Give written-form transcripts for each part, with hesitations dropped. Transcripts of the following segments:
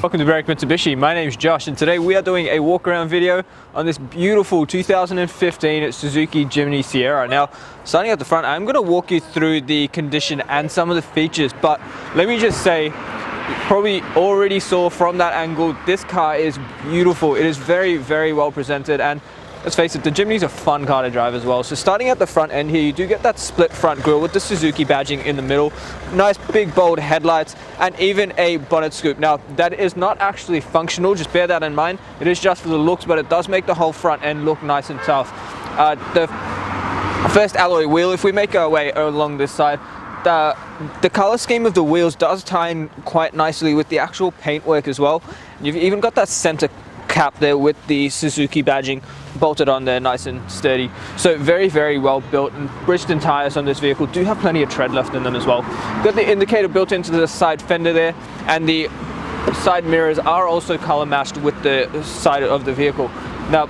Welcome to Break Mitsubishi. My name is Josh and today we are doing a walk around video on this beautiful 2015 Suzuki Jimny Sierra. Now, starting at the front, I'm going to walk you through the condition and some of the features, but let me just say, you probably already saw from that angle, this car is beautiful. It is very, very well presented, and let's face it, the Jimny's a fun car to drive as well. So starting at the front end here, you do get that split front grille with the Suzuki badging in the middle, nice big bold headlights, and even a bonnet scoop. Now, that is not actually functional, just bear that in mind. It is just for the looks, but it does make the whole front end look nice and tough. The first alloy wheel, if we make our way along this side, the color scheme of the wheels does tie in quite nicely with the actual paintwork as well. You've even got that center cap there with the Suzuki badging bolted on there, nice and sturdy. So very, very well built, and Bridgestone tires on this vehicle do have plenty of tread left in them as well. Got the indicator built into the side fender there, and the side mirrors are also color matched with the side of the vehicle. Now,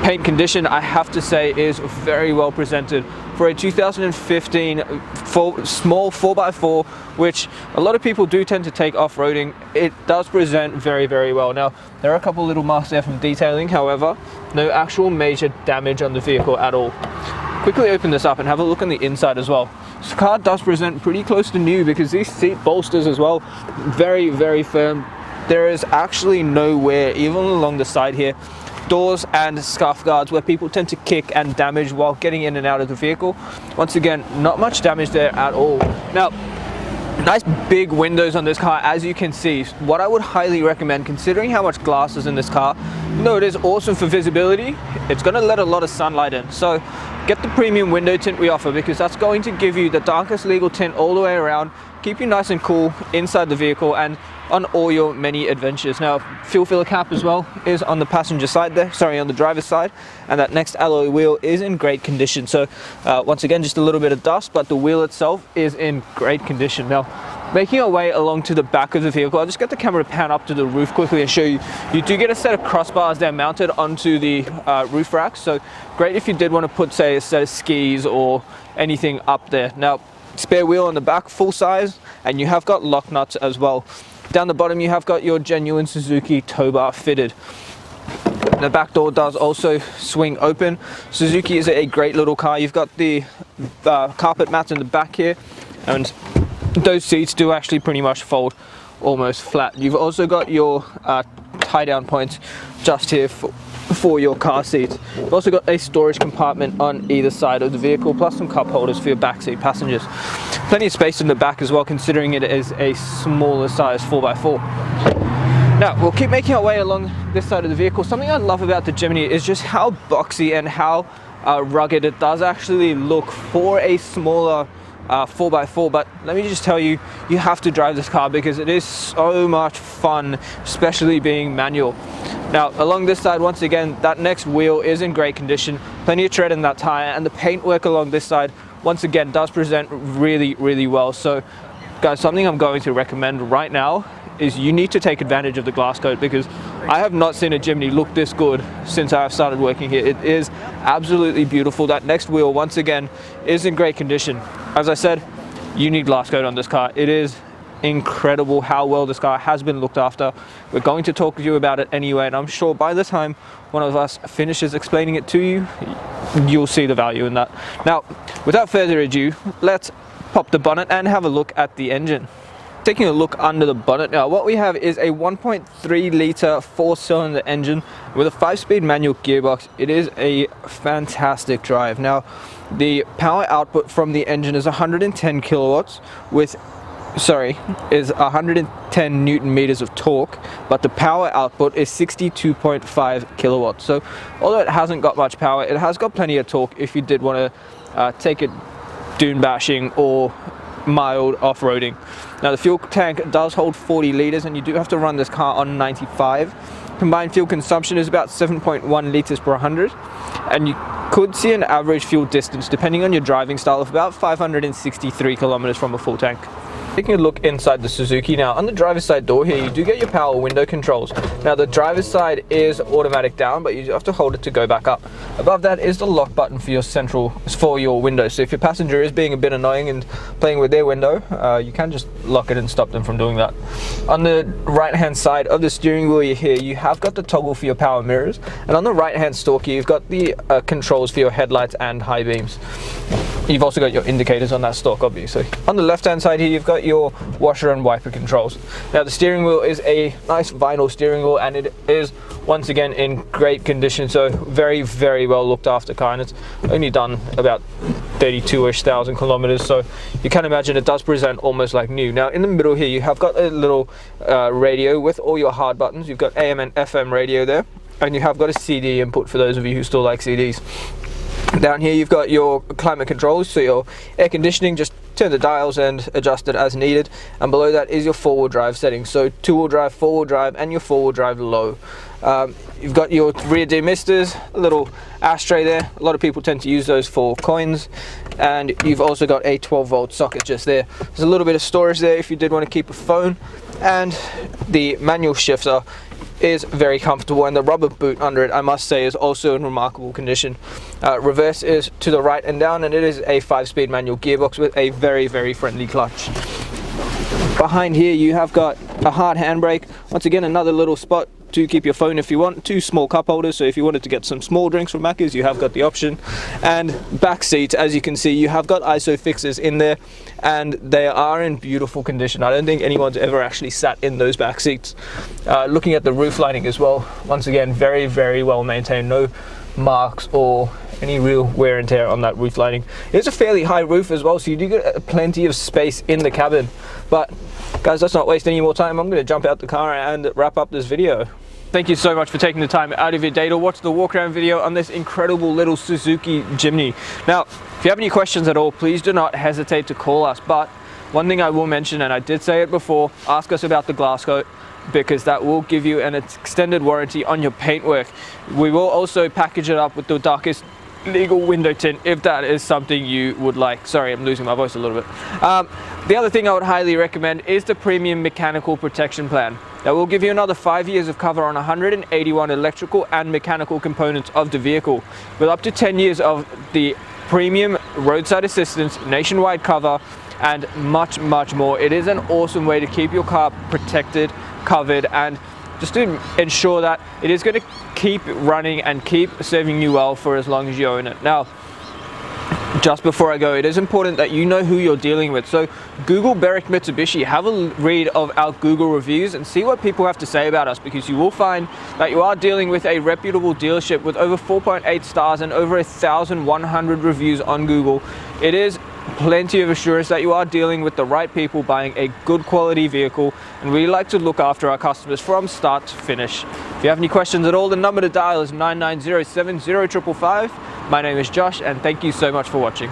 paint condition, I have to say, is very well presented for a 2015 small 4x4, which a lot of people do tend to take off-roading. It does present very, very well. Now, there are a couple little marks there from detailing, however, no actual major damage on the vehicle at all. Quickly open this up and have a look on the inside as well. This car does present pretty close to new because these seat bolsters as well, very, very firm. There is actually no wear, even along the side here. Doors and scuff guards where people tend to kick and damage while getting in and out of the vehicle. Once again, not much damage there at all. Now, nice big windows on this car, as you can see. What I would highly recommend, considering how much glass is in this car, no, it is awesome for visibility. It's going to let a lot of sunlight in. So get the premium window tint we offer, because that's going to give you the darkest legal tint all the way around, keep you nice and cool inside the vehicle and on all your many adventures. Now, fuel filler cap as well is on the passenger side there, sorry, on the driver's side, and that next alloy wheel is in great condition. So once again, just a little bit of dust, but the wheel itself is in great condition. Now, making our way along to the back of the vehicle, I'll just get the camera to pan up to the roof quickly and show you. You do get a set of crossbars there mounted onto the roof racks, so great if you did want to put, say, a set of skis or anything up there. Now, spare wheel on the back, full size, and you have got lock nuts as well. Down the bottom, you have got your genuine Suzuki tow bar fitted. The back door does also swing open. Suzuki is a great little car. You've got the carpet mats in the back here, and those seats do actually pretty much fold almost flat. You've also got your tie down points just here for your car seats. You've also got a storage compartment on either side of the vehicle, plus some cup holders for your backseat passengers. Plenty of space in the back as well, considering it is a smaller size 4x4. Now, we'll keep making our way along this side of the vehicle. Something I love about the Jimny is just how boxy and how rugged it does actually look for a smaller 4x4, but let me just tell you, you have to drive this car because it is so much fun, especially being manual. Now, along this side, once again, that next wheel is in great condition, plenty of tread in that tire, and the paintwork along this side, once again, does present really, really well. So, guys, something I'm going to recommend right now is you need to take advantage of the glass coat, because I have not seen a Jimny look this good since I've started working here. It is absolutely beautiful. That next wheel, once again, is in great condition. As I said, you need glass coat on this car. It is incredible how well this car has been looked after. We're going to talk to you about it anyway, and I'm sure by the time one of us finishes explaining it to you, you'll see the value in that. Now, without further ado, let's pop the bonnet and have a look at the engine. Taking a look under the bonnet now, what we have is a 1.3 litre 4-cylinder engine with a 5-speed manual gearbox. It is a fantastic drive. Now, the power output from the engine is 110 kilowatts is 110 newton meters of torque, but the power output is 62.5 kilowatts. So although it hasn't got much power, it has got plenty of torque if you did want to take it dune bashing or mild off-roading. Now, the fuel tank does hold 40 liters, and you do have to run this car on 95. Combined fuel consumption is about 7.1 liters per 100, and you could see an average fuel distance, depending on your driving style, of about 563 kilometers from a full tank. Taking a look inside the Suzuki now, on the driver's side door here, you do get your power window controls. Now the driver's side is automatic down, but you have to hold it to go back up. Above that is the lock button for your window. So if your passenger is being a bit annoying and playing with their window, you can just lock it and stop them from doing that. On the right hand side of the steering wheel here, you have got the toggle for your power mirrors, and on the right hand stalk here, you've got the controls for your headlights and high beams. You've also got your indicators on that stalk, obviously. On the left hand side here, you've got your washer and wiper controls. Now the steering wheel is a nice vinyl steering wheel, and it is once again in great condition, so very, very well looked after car, and it's only done about 32-ish thousand kilometers, so you can imagine it does present almost like new. Now in the middle here, you have got a little radio with all your hard buttons. You've got AM and FM radio there, and you have got a CD input for those of you who still like CDs. Down here you've got your climate controls, so your air conditioning, just turn the dials and adjust it as needed, and below that is your four-wheel drive settings, so two-wheel drive, four-wheel drive, and your four-wheel drive low. You've got your rear demisters, a little ashtray there. A lot of people tend to use those for coins, and you've also got a 12-volt socket just there. There's a little bit of storage there if you did want to keep a phone, and the manual shifter is very comfortable, and the rubber boot under it, I must say, is also in remarkable condition. Reverse is to the right and down, and it is a 5-speed manual gearbox with a very, very friendly clutch. Behind here you have got a hard handbrake, once again another little spot to keep your phone if you want, two small cup holders, so if you wanted to get some small drinks from Macca's, you have got the option. And back seats, as you can see, you have got ISO fixes in there, and they are in beautiful condition. I don't think anyone's ever actually sat in those back seats. Looking at the roof lining as well, once again very, very well maintained, no marks or any real wear and tear on that roof lining. It's a fairly high roof as well, so you do get plenty of space in the cabin. But guys, let's not waste any more time. I'm going to jump out the car and wrap up this video. Thank you so much for taking the time out of your day to watch the walk around video on this incredible little Suzuki Jimny. Now, if you have any questions at all, please do not hesitate to call us. But one thing I will mention, and I did say it before, ask us about the glass coat, because that will give you an extended warranty on your paintwork. We will also package it up with the darkest legal window tint if that is something you would like. Sorry, I'm losing my voice a little bit. The other thing I would highly recommend is the premium mechanical protection plan. That will give you another 5 years of cover on 181 electrical and mechanical components of the vehicle, with up to 10 years of the premium roadside assistance, nationwide cover, and much, much more. It is an awesome way to keep your car protected, covered, and just to ensure that it is going to keep running and keep serving you well for as long as you own it. Now, just before I go, it is important that you know who you're dealing with. So Google Berwick Mitsubishi, have a read of our Google reviews and see what people have to say about us, because you will find that you are dealing with a reputable dealership with over 4.8 stars and over 1,100 reviews on Google. It is plenty of assurance that you are dealing with the right people buying a good quality vehicle, and we like to look after our customers from start to finish. If you have any questions at all, the number to dial is 990 70 555. My name is Josh, and thank you so much for watching.